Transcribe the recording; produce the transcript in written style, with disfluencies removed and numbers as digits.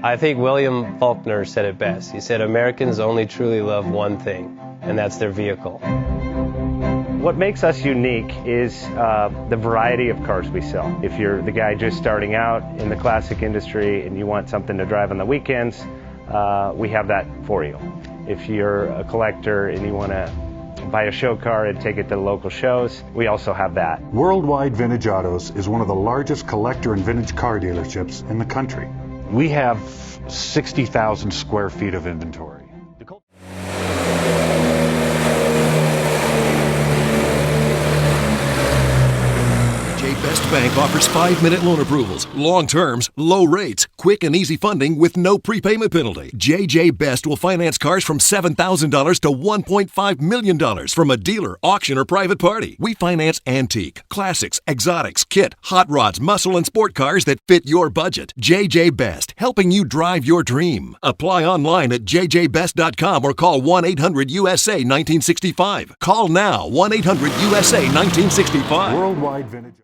I think William Faulkner said it best. He said, Americans only truly love one thing, and that's their vehicle. What makes us unique is the variety of cars we sell. If you're the guy just starting out in the classic industry and you want something to drive on the weekends, we have that for you. If you're a collector and you want to buy a show car and take it to the local shows, we also have that. Worldwide Vintage Autos is one of the largest collector and vintage car dealerships in the country. We have 60,000 square feet of inventory. Best Bank offers 5-minute loan approvals, long terms, low rates, quick and easy funding with no prepayment penalty. JJ Best will finance cars from $7,000 to $1.5 million from a dealer, auction, or private party. We finance antique, classics, exotics, kit, hot rods, muscle, and sport cars that fit your budget. JJ Best, helping you drive your dream. Apply online at jjbest.com or call 1-800-USA-1965. Call now, 1-800-USA-1965. Worldwide Vintage.